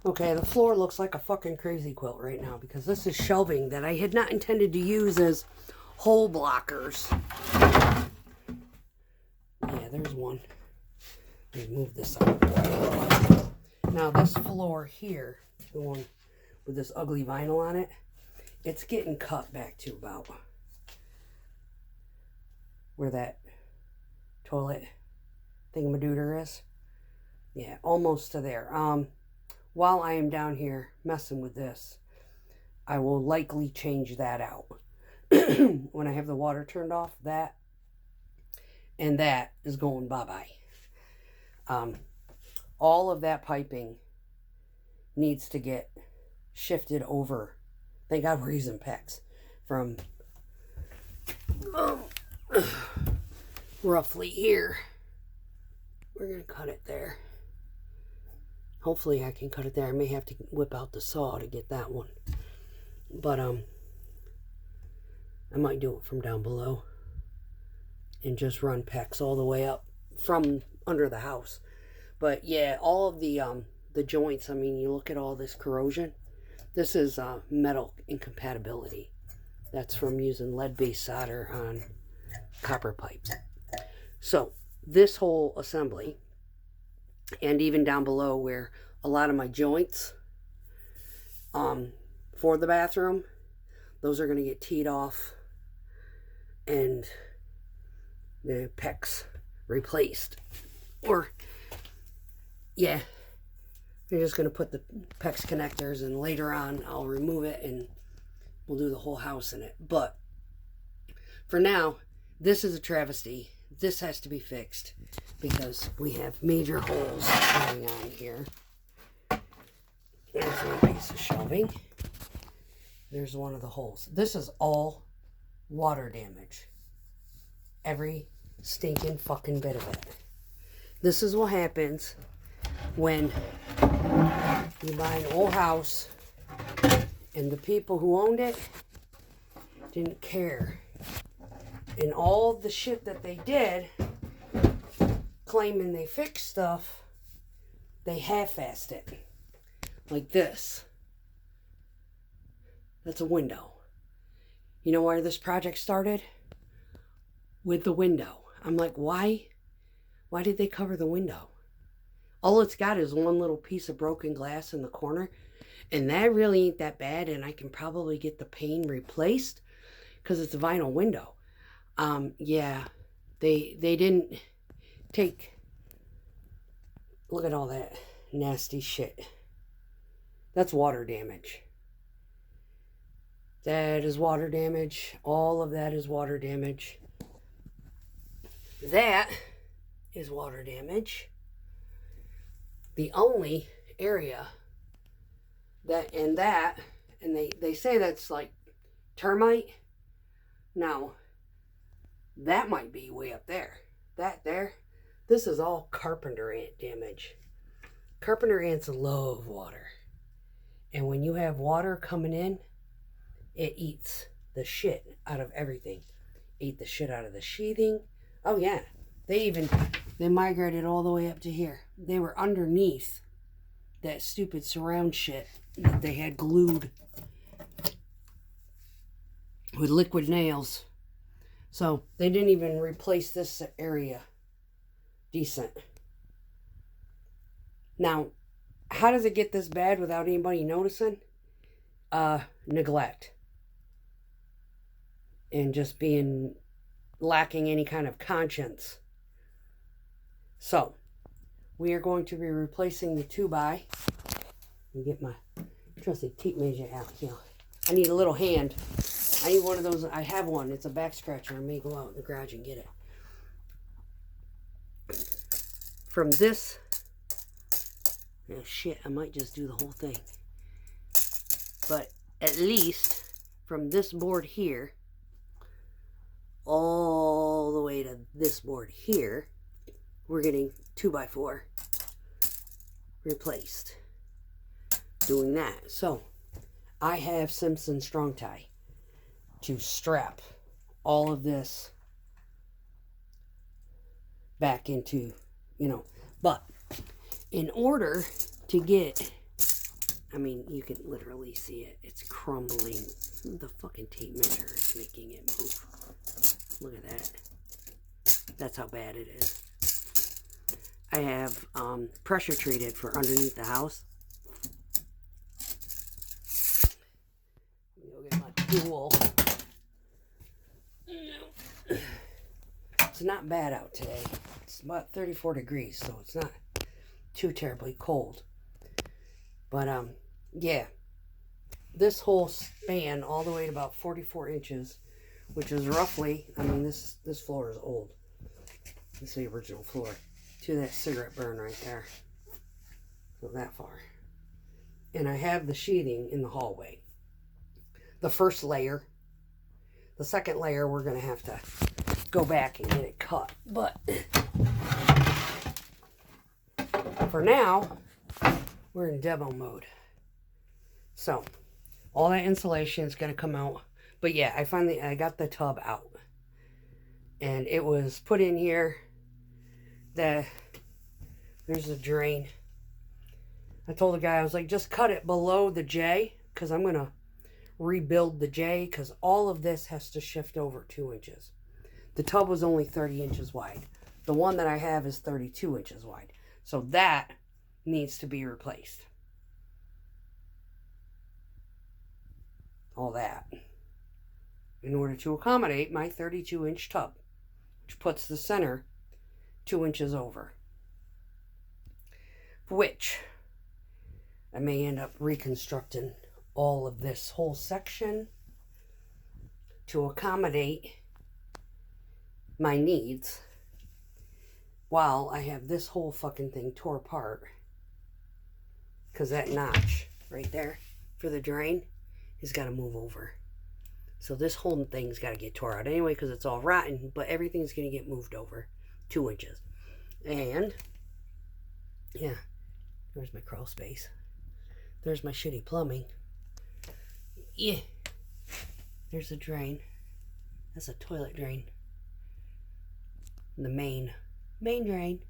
Okay, the floor looks like a fucking crazy quilt right now because this is shelving that I had not intended to use as hole blockers. Yeah, there's one. Let me move this up. Now this floor here, the one with this ugly vinyl on it, it's getting cut back to about where that toilet thingamadooter is. Yeah, almost to there. While I am down here messing with this, I will likely change that out. When I have the water turned off, that and that is going bye-bye. All of that piping needs to get shifted over. Thank God we're using PEX. From roughly here. We're going to cut it there. Hopefully I can cut it there. I may have to whip out the saw to get that one. But I might do it from down below and just run PEX all the way up from under the house. But yeah, all of the joints, I mean, you look at all this corrosion. This is metal incompatibility. That's from using lead-based solder on copper pipe. So this whole assembly, and even down below where a lot of my joints for the bathroom, those are going to get teed off and the PEX replaced. Or, yeah, you're just going to put the PEX connectors, and later on I'll remove it and we'll do the whole house in it. But for now, this is a travesty. This has to be fixed because we have major holes going on here. There's one piece of shelving. There's one of the holes. This is all water damage. Every stinking fucking bit of it. This is what happens when you buy an old house and the people who owned it didn't care. And all the shit that they did, claiming they fixed stuff, they half-assed it. Like this. That's a window. You know where this project started? With the window. I'm like, why? Why did they cover the window? All it's got is one little piece of broken glass in the corner. And that really ain't that bad. And I can probably get the pane replaced because it's a vinyl window. Yeah, they didn't take, look at all that nasty shit. That's water damage. That is water damage. All of that is water damage. That is water damage. The only area and they say that's like termite. Now, that might be way up there. That there, this is all carpenter ant damage. Carpenter ants love water. And when you have water coming in, it eats the shit out of everything. Ate the shit out of the sheathing. Oh yeah, they migrated all the way up to here. They were underneath that stupid surround shit that they had glued with liquid nails. So they didn't even replace this area decent. Now, how does it get this bad without anybody noticing? Neglect. And just being lacking any kind of conscience. So, we are going to be replacing the 2x. Let me get my trusty tape measure out here. I need a little hand. I need one of those. I have one. It's a back scratcher. I may go out in the garage and get it. From this, oh shit, I might just do the whole thing. But at least from this board here, all the way to this board here, we're getting 2x4 replaced. Doing that. So, I have Simpson Strong Tie to strap all of this back into, but in order to get I mean, you can literally see it. It's crumbling. The fucking tape measure is making it move. Look at that. That's how bad it is. I have pressure treated for underneath the house. Go get my tool. It's not bad out today. It's about 34 degrees, so it's not too terribly cold. But yeah, this whole span all the way to about 44 inches, which is roughly, I mean, this floor is old. This is the original floor. To that cigarette burn right there. So that far. And I have the sheathing in the hallway. The first layer. The second layer, we're going to have to go back and get it cut. But for now, we're in demo mode. So all that insulation is going to come out. But yeah, I got the tub out. And it was put in here. There's a drain. I told the guy, I was like, just cut it below the J, because I'm going to rebuild the J, because all of this has to shift over 2 inches. The tub was only 30 inches wide. The one that I have is 32 inches wide. So that needs to be replaced. All that. In order to accommodate my 32-inch tub, which puts the center 2 inches over. Which I may end up reconstructing all of this whole section to accommodate my needs while I have this whole fucking thing tore apart, because that notch right there for the drain has got to move over. So this whole thing's got to get tore out anyway, because it's all rotten, but everything's going to get moved over 2 inches. And yeah, there's my crawl space. There's my shitty plumbing. Yeah. There's a drain. That's a toilet drain. The main drain.